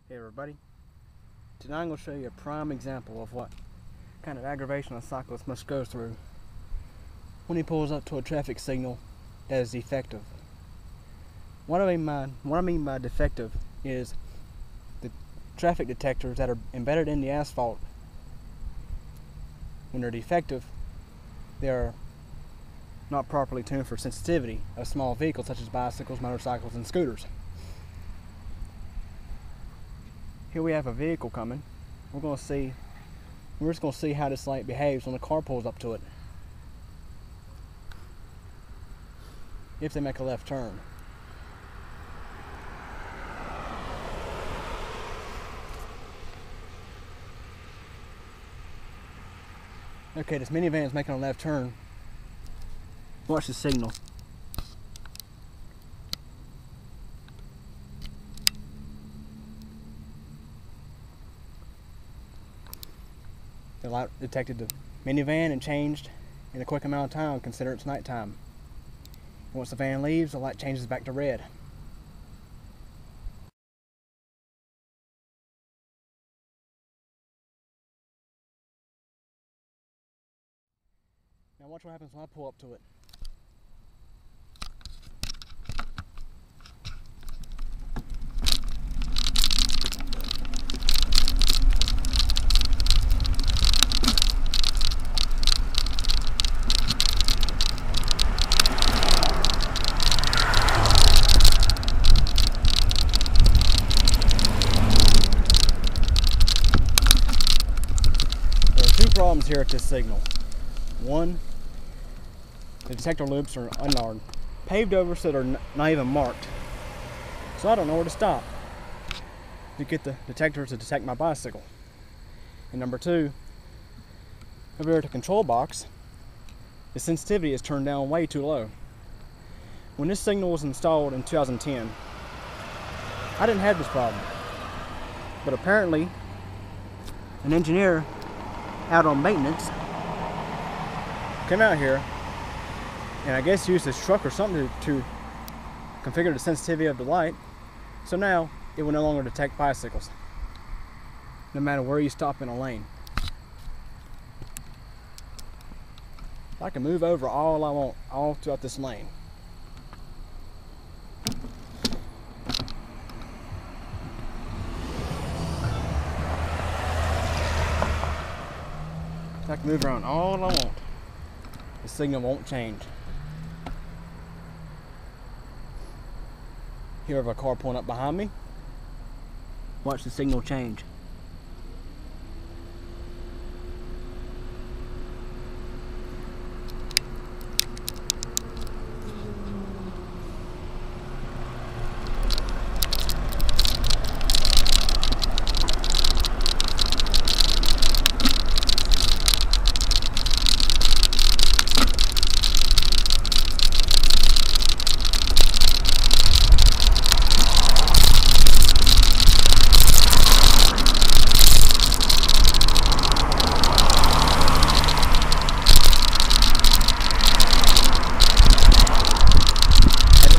Hey everybody, today I'm going to show you a prime example of what kind of aggravation a cyclist must go through when he pulls up to a traffic signal that is defective. What I mean by defective is the traffic detectors that are embedded in the asphalt. When they're defective, they're not properly tuned for sensitivity of small vehicles such as bicycles, motorcycles, and scooters. Here we have a vehicle coming. We're just going to see how this light behaves when the car pulls up to it. If they make a left turn. Okay, this minivan is making a left turn. Watch the signal. The light detected the minivan and changed in a quick amount of time, consider it's nighttime. Once the van leaves, the light changes back to red. Now watch what happens when I pull up to it. Two problems here at this signal. One, the detector loops are paved over so they're not even marked. So I don't know where to stop to get the detector to detect my bicycle. And number two, over here at the control box, the sensitivity is turned down way too low. When this signal was installed in 2010, I didn't have this problem. But apparently, an engineer out on maintenance came out here and I guess used his truck or something to configure the sensitivity of the light, so now it will no longer detect bicycles no matter where you stop in a lane. I can move over all I want all throughout this lane. I can move around all I want. The signal won't change. Here I have a car pulling up behind me. Watch the signal change.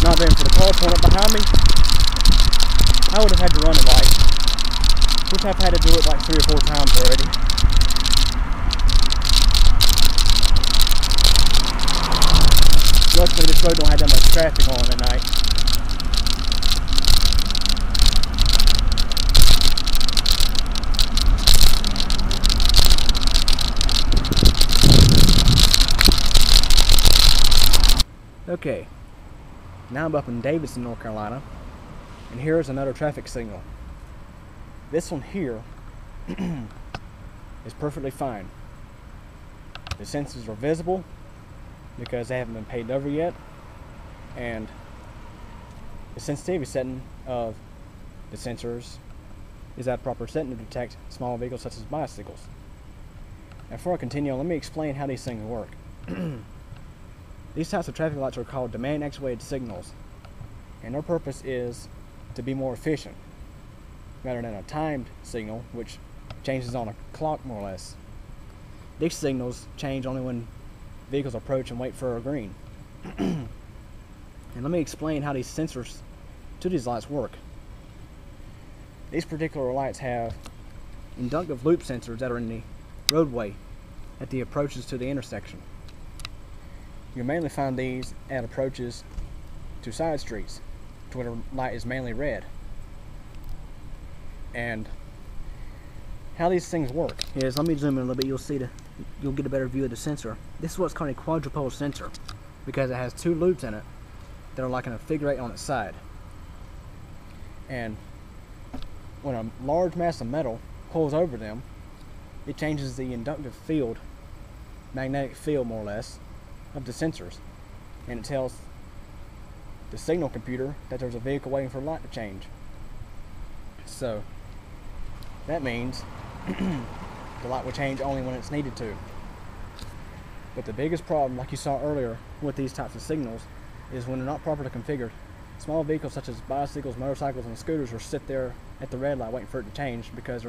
Not been for the car pulling up behind me, I would have had to run a light, which I've had to do it like 3 or 4 times already. Luckily this road don't have that much traffic on at night. Okay. Now I'm up in Davidson, North Carolina, and here's another traffic signal. This one here is perfectly fine. The sensors are visible because they haven't been paved over yet, and the sensitivity setting of the sensors is at a proper setting to detect small vehicles such as bicycles. Now before I continue, let me explain how these things work. These types of traffic lights are called demand actuated signals, and their purpose is to be more efficient rather than a timed signal which changes on a clock more or less. These signals change only when vehicles approach and wait for a green. And let me explain how these sensors to these lights work. These particular lights have inductive loop sensors that are in the roadway at the approaches to the intersection. You mainly find these at approaches to side streets, to where the light is mainly red. And how these things work is, let me zoom in a little bit, you'll get a better view of the sensor. This is what's called a quadrupole sensor, because it has two loops in it that are like in a figure eight on its side. And when a large mass of metal pulls over them, it changes the inductive field, magnetic field more or less, of the sensors, and it tells the signal computer that there's a vehicle waiting for a light to change. So that means the light will change only when it's needed to. But the biggest problem, like you saw earlier with these types of signals, is when they're not properly configured. Small vehicles such as bicycles, motorcycles, and scooters will sit there at the red light waiting for it to change because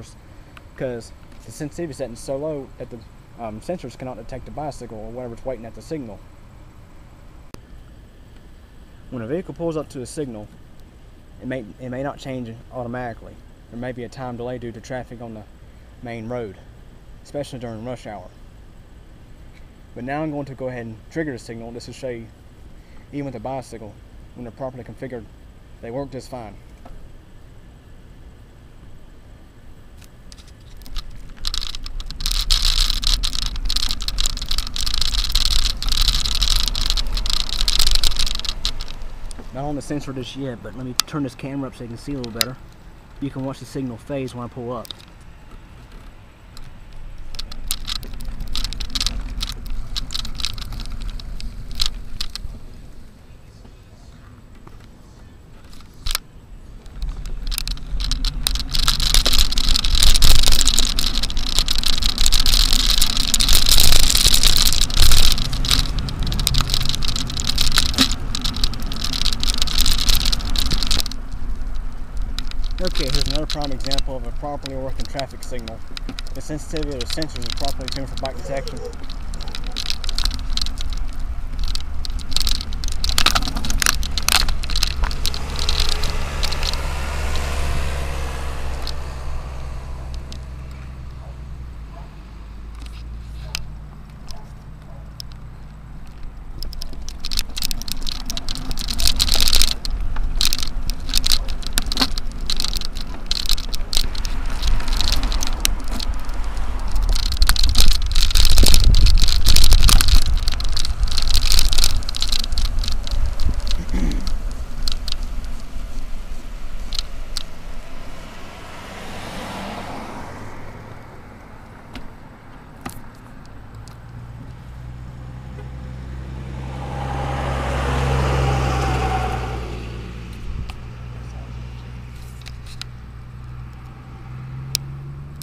the sensitivity setting is so low that the sensors cannot detect the bicycle or whatever's waiting at the signal. When a vehicle pulls up to a signal, it may not change automatically. There may be a time delay due to traffic on the main road, especially during rush hour. But now I'm going to go ahead and trigger the signal. This will show you, even with a bicycle, when they're properly configured, they work just fine. Not on the sensor just yet, but let me turn this camera up so you can see a little better. You can watch the signal phase when I pull up. Okay, here's another prime example of a properly working traffic signal. The sensitivity of the sensors is properly tuned for bike detection.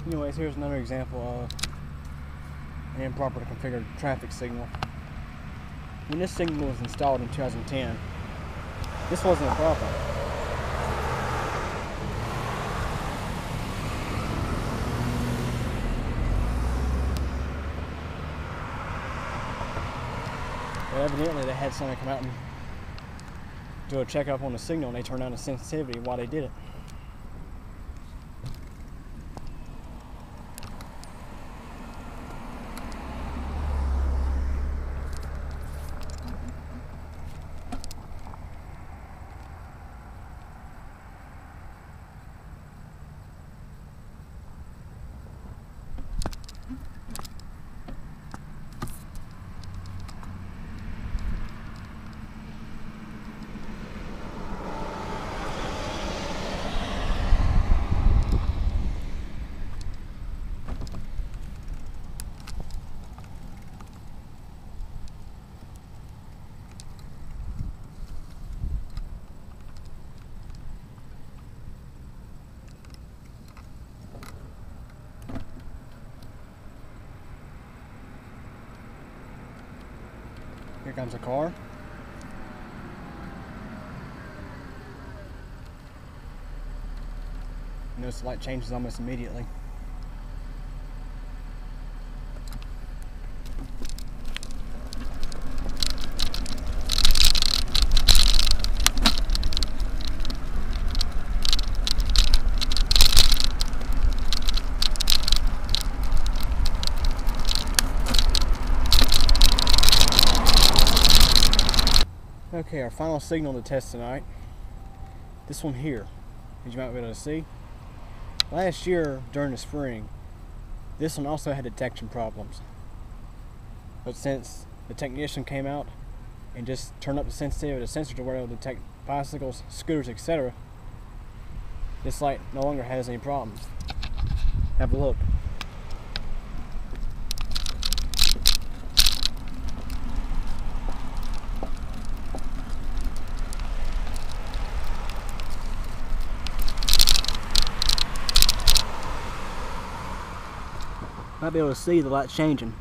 Anyways, here's another example of an improperly configured traffic signal. When this signal was installed in 2010, this wasn't a problem. But evidently they had someone come out and do a checkup on the signal, and they turned down the sensitivity while they did it. Here comes a car. Notice the light changes almost immediately. Okay, our final signal to test tonight. This one here, as you might be able to see. Last year, during the spring, this one also had detection problems. But since the technician came out and just turned up the sensitivity of the sensor to where it will detect bicycles, scooters, etc., this light no longer has any problems. Have a look. Might be able to see the light changing.